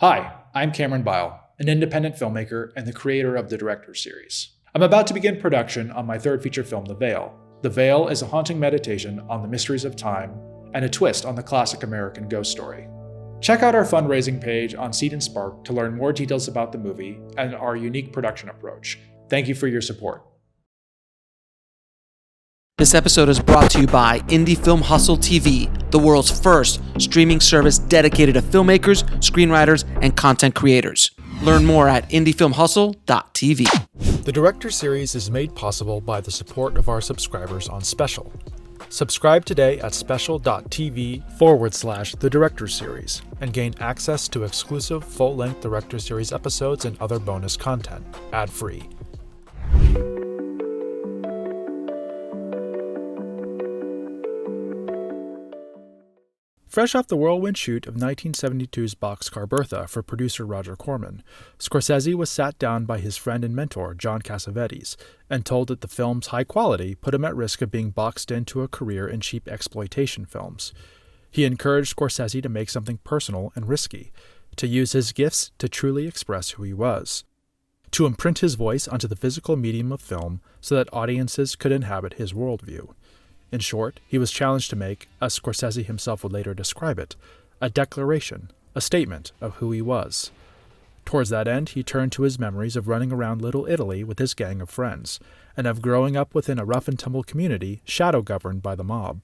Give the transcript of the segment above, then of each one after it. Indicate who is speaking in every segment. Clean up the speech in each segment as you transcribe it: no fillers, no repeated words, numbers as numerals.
Speaker 1: Hi, I'm Cameron Bile, an independent filmmaker and the creator of the Director Series. I'm about to begin production on my third feature film, The Veil. The Veil is a haunting meditation on the mysteries of time and a twist on the classic American ghost story. Check out our fundraising page on Seed and Spark to learn more details about the movie and our unique production approach. Thank you for your support.
Speaker 2: This episode is brought to you by Indie Film Hustle TV, the world's first streaming service dedicated to filmmakers, screenwriters, and content creators. Learn more at indiefilmhustle.tv.
Speaker 1: The Director Series is made possible by the support of our subscribers on Special. Subscribe today at special.tv/The Director Series and gain access to exclusive full-length Director Series episodes and other bonus content, ad-free. Fresh off the whirlwind shoot of 1972's Boxcar Bertha for producer Roger Corman, Scorsese was sat down by his friend and mentor John Cassavetes and told that the film's high quality put him at risk of being boxed into a career in cheap exploitation films. He encouraged Scorsese to make something personal and risky, to use his gifts to truly express who he was, to imprint his voice onto the physical medium of film so that audiences could inhabit his worldview. In short, he was challenged to make, as Scorsese himself would later describe it, a declaration, a statement of who he was. Towards that end, he turned to his memories of running around Little Italy with his gang of friends, and of growing up within a rough-and-tumble community shadow-governed by the mob.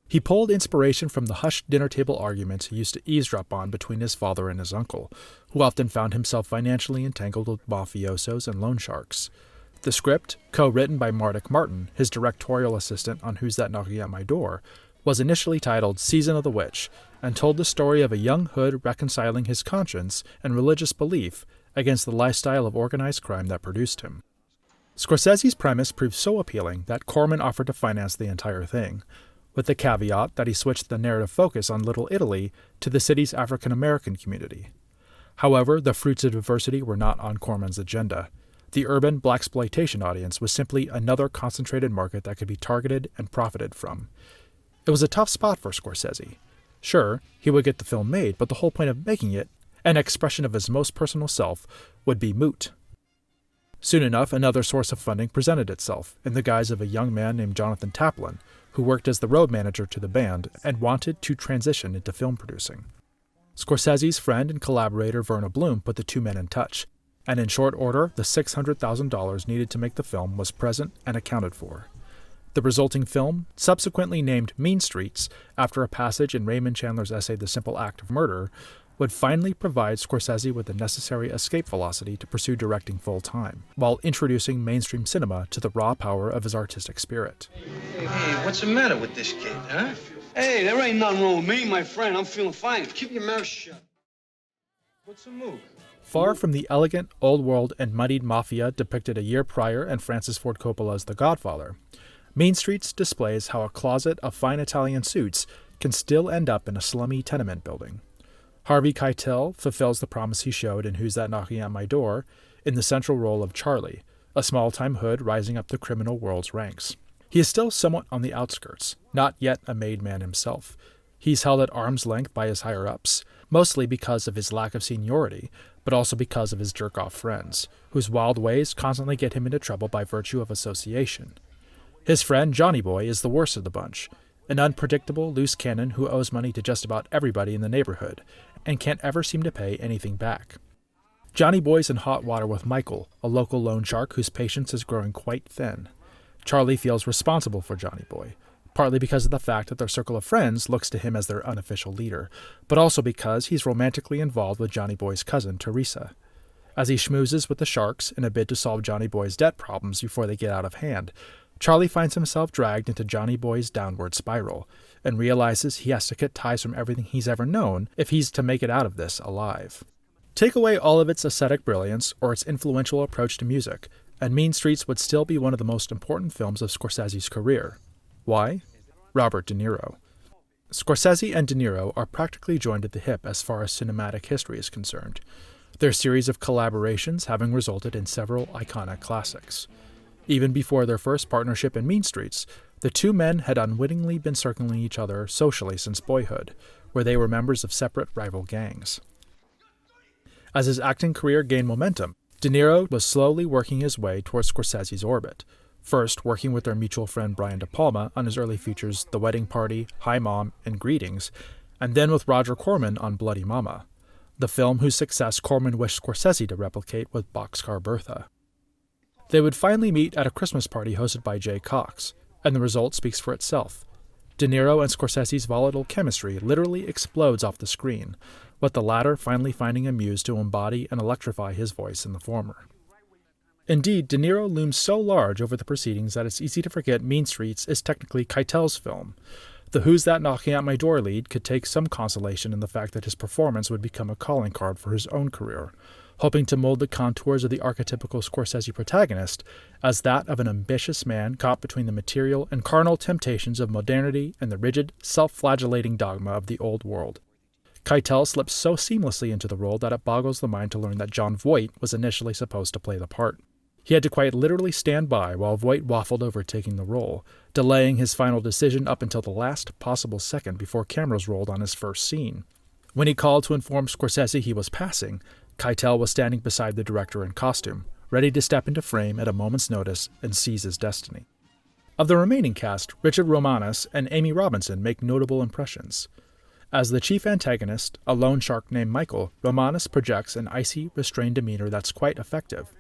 Speaker 1: He pulled inspiration from the hushed dinner-table arguments he used to eavesdrop on between his father and his uncle, who often found himself financially entangled with mafiosos and loan sharks. The script, co-written by Mardik Martin, his directorial assistant on Who's That Knocking at My Door, was initially titled Season of the Witch, and told the story of a young hood reconciling his conscience and religious belief against the lifestyle of organized crime that produced him. Scorsese's premise proved so appealing that Corman offered to finance the entire thing, with the caveat that he switched the narrative focus on Little Italy to the city's African-American community. However, the fruits of diversity were not on Corman's agenda. The urban blaxploitation audience was simply another concentrated market that could be targeted and profited from. It was a tough spot for Scorsese. Sure, he would get the film made, but the whole point of making it, an expression of his most personal self, would be moot. Soon enough, another source of funding presented itself, in the guise of a young man named Jonathan Taplin, who worked as the road manager to the band and wanted to transition into film producing. Scorsese's friend and collaborator Verna Bloom put the two men in touch, and in short order, the $600,000 needed to make the film was present and accounted for. The resulting film, subsequently named Mean Streets, after a passage in Raymond Chandler's essay The Simple Act of Murder, would finally provide Scorsese with the necessary escape velocity to pursue directing full-time, while introducing mainstream cinema to the raw power of his artistic spirit.
Speaker 3: Hey, what's the matter with this kid, huh?
Speaker 4: Hey, there ain't nothing wrong with me, my friend. I'm feeling fine. Keep your mouth shut.
Speaker 3: What's the move?
Speaker 1: Far from the elegant, old-world, and muddied mafia depicted a year prior in Francis Ford Coppola's The Godfather, Mean Streets displays how a closet of fine Italian suits can still end up in a slummy tenement building. Harvey Keitel fulfills the promise he showed in Who's That Knocking at My Door in the central role of Charlie, a small-time hood rising up the criminal world's ranks. He is still somewhat on the outskirts, not yet a made man himself. He's held at arm's length by his higher-ups, mostly because of his lack of seniority, but also because of his jerk-off friends, whose wild ways constantly get him into trouble by virtue of association. His friend, Johnny Boy, is the worst of the bunch, an unpredictable, loose cannon who owes money to just about everybody in the neighborhood, and can't ever seem to pay anything back. Johnny Boy's in hot water with Michael, a local loan shark whose patience is growing quite thin. Charlie feels responsible for Johnny Boy, partly because of the fact that their circle of friends looks to him as their unofficial leader, but also because he's romantically involved with Johnny Boy's cousin, Teresa. As he schmoozes with the sharks in a bid to solve Johnny Boy's debt problems before they get out of hand, Charlie finds himself dragged into Johnny Boy's downward spiral, and realizes he has to cut ties from everything he's ever known if he's to make it out of this alive. Take away all of its aesthetic brilliance or its influential approach to music, and Mean Streets would still be one of the most important films of Scorsese's career. Why? Robert De Niro. Scorsese and De Niro are practically joined at the hip as far as cinematic history is concerned, their series of collaborations having resulted in several iconic classics. Even before their first partnership in Mean Streets, the two men had unwittingly been circling each other socially since boyhood, where they were members of separate rival gangs. As his acting career gained momentum, De Niro was slowly working his way towards Scorsese's orbit, first working with their mutual friend Brian De Palma on his early features The Wedding Party, Hi Mom, and Greetings, and then with Roger Corman on Bloody Mama, the film whose success Corman wished Scorsese to replicate with Boxcar Bertha. They would finally meet at a Christmas party hosted by Jay Cox, and the result speaks for itself. De Niro and Scorsese's volatile chemistry literally explodes off the screen, with the latter finally finding a muse to embody and electrify his voice in the former. Indeed, De Niro looms so large over the proceedings that it's easy to forget Mean Streets is technically Keitel's film. The Who's That Knocking at My Door lead could take some consolation in the fact that his performance would become a calling card for his own career, hoping to mold the contours of the archetypical Scorsese protagonist as that of an ambitious man caught between the material and carnal temptations of modernity and the rigid, self-flagellating dogma of the old world. Keitel slips so seamlessly into the role that it boggles the mind to learn that Jon Voight was initially supposed to play the part. He had to quite literally stand by while Voight waffled over taking the role, delaying his final decision up until the last possible second before cameras rolled on his first scene. When he called to inform Scorsese he was passing, Keitel was standing beside the director in costume, ready to step into frame at a moment's notice and seize his destiny. Of the remaining cast, Richard Romanus and Amy Robinson make notable impressions. As the chief antagonist, a loan shark named Michael, Romanus projects an icy, restrained demeanor that's quite effective.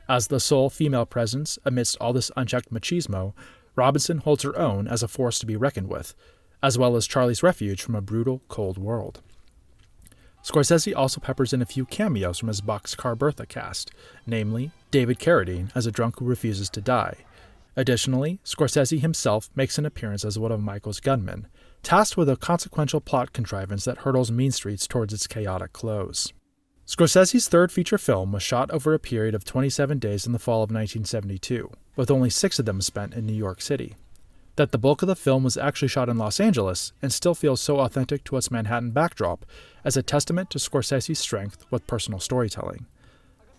Speaker 1: As the sole female presence amidst all this unchecked machismo, Robinson holds her own as a force to be reckoned with, as well as Charlie's refuge from a brutal, cold world. Scorsese also peppers in a few cameos from his Boxcar Bertha cast, namely David Carradine as a drunk who refuses to die. Additionally, Scorsese himself makes an appearance as one of Michael's gunmen, tasked with a consequential plot contrivance that hurtles Mean Streets towards its chaotic close. Scorsese's third feature film was shot over a period of 27 days in the fall of 1972, with only 6 of them spent in New York City. That the bulk of the film was actually shot in Los Angeles and still feels so authentic to its Manhattan backdrop as a testament to Scorsese's strength with personal storytelling.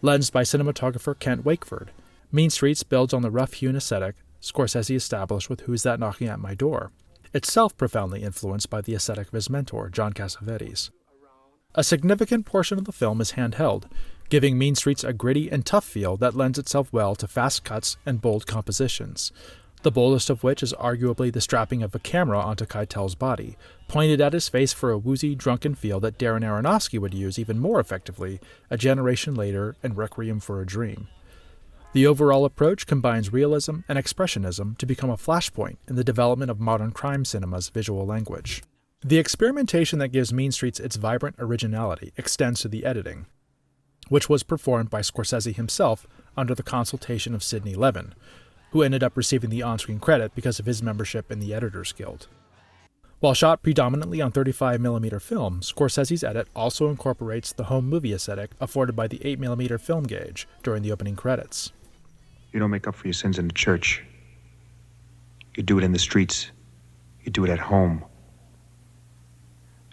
Speaker 1: Lensed by cinematographer Kent Wakeford, Mean Streets builds on the rough-hewn aesthetic Scorsese established with Who's That Knocking at My Door, itself profoundly influenced by the aesthetic of his mentor, John Cassavetes. A significant portion of the film is handheld, giving Mean Streets a gritty and tough feel that lends itself well to fast cuts and bold compositions, the boldest of which is arguably the strapping of a camera onto Keitel's body, pointed at his face for a woozy, drunken feel that Darren Aronofsky would use even more effectively a generation later in Requiem for a Dream. The overall approach combines realism and expressionism to become a flashpoint in the development of modern crime cinema's visual language. The experimentation that gives Mean Streets its vibrant originality extends to the editing, which was performed by Scorsese himself under the consultation of Sidney Levin, who ended up receiving the on-screen credit because of his membership in the Editors Guild. While shot predominantly on 35mm film, Scorsese's edit also incorporates the home movie aesthetic afforded by the 8mm film gauge during the opening credits.
Speaker 5: You don't make up for your sins in the church. You do it in the streets. You do it at home.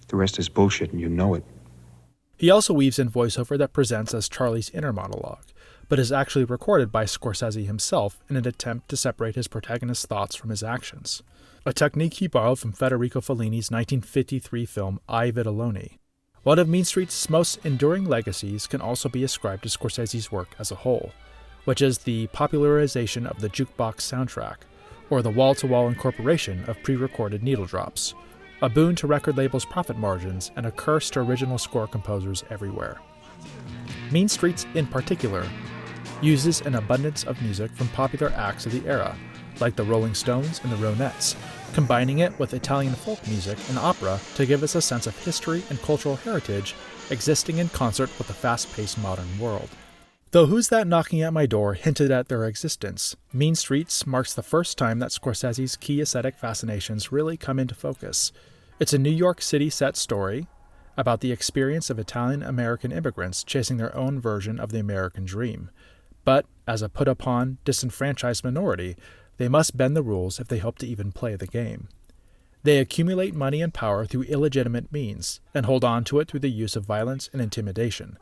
Speaker 5: The rest is bullshit, and you know it.
Speaker 1: He also weaves in voiceover that presents as Charlie's inner monologue, but is actually recorded by Scorsese himself in an attempt to separate his protagonist's thoughts from his actions, a technique he borrowed from Federico Fellini's 1953 film I Vitelloni. One of Mean Streets' most enduring legacies can also be ascribed to Scorsese's work as a whole, which is the popularization of the jukebox soundtrack, or the wall-to-wall incorporation of pre-recorded needle drops, a boon to record labels' profit margins and a curse to original score composers everywhere. Mean Streets, in particular, uses an abundance of music from popular acts of the era, like the Rolling Stones and the Ronettes, combining it with Italian folk music and opera to give us a sense of history and cultural heritage existing in concert with the fast-paced modern world. Though Who's That Knocking at My Door hinted at their existence, Mean Streets marks the first time that Scorsese's key aesthetic fascinations really come into focus. It's a New York City set story about the experience of Italian-American immigrants chasing their own version of the American dream. But, as a put-upon, disenfranchised minority, they must bend the rules if they hope to even play the game. They accumulate money and power through illegitimate means, and hold on to it through the use of violence and intimidation,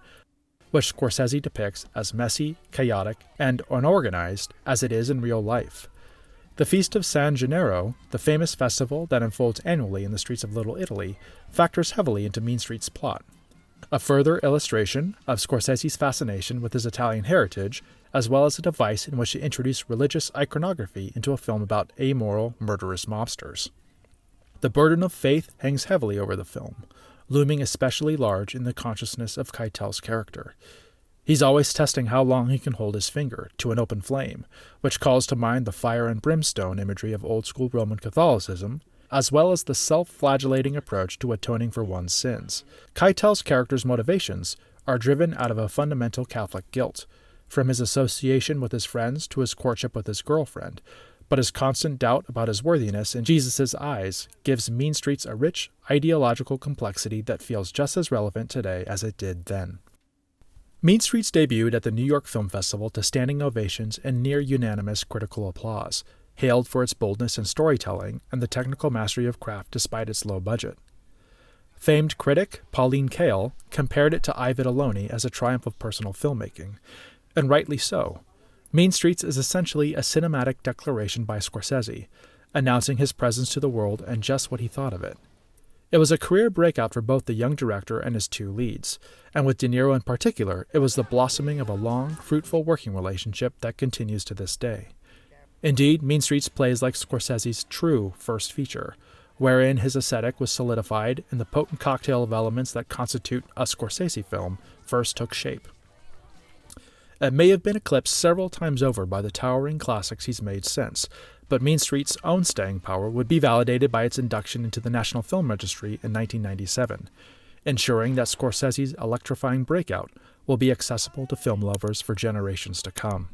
Speaker 1: which Scorsese depicts as messy, chaotic, and unorganized as it is in real life. The Feast of San Gennaro, the famous festival that unfolds annually in the streets of Little Italy, factors heavily into Mean Streets' plot. A further illustration of Scorsese's fascination with his Italian heritage, as well as a device in which to introduce religious iconography into a film about amoral, murderous mobsters. The burden of faith hangs heavily over the film, looming especially large in the consciousness of Keitel's character. He's always testing how long he can hold his finger to an open flame, which calls to mind the fire and brimstone imagery of old-school Roman Catholicism, as well as the self-flagellating approach to atoning for one's sins. Keitel's character's motivations are driven out of a fundamental Catholic guilt, from his association with his friends to his courtship with his girlfriend, but his constant doubt about his worthiness in Jesus' eyes gives Mean Streets a rich, ideological complexity that feels just as relevant today as it did then. Mean Streets debuted at the New York Film Festival to standing ovations and near-unanimous critical applause, hailed for its boldness in storytelling and the technical mastery of craft despite its low budget. Famed critic Pauline Kael compared it to I, Vitelloni as a triumph of personal filmmaking, and rightly so. Mean Streets is essentially a cinematic declaration by Scorsese, announcing his presence to the world and just what he thought of it. It was a career breakout for both the young director and his two leads, and with De Niro in particular, it was the blossoming of a long, fruitful working relationship that continues to this day. Indeed, Mean Streets plays like Scorsese's true first feature, wherein his aesthetic was solidified and the potent cocktail of elements that constitute a Scorsese film first took shape. It may have been eclipsed several times over by the towering classics he's made since, but Mean Streets' own staying power would be validated by its induction into the National Film Registry in 1997, ensuring that Scorsese's electrifying breakout will be accessible to film lovers for generations to come.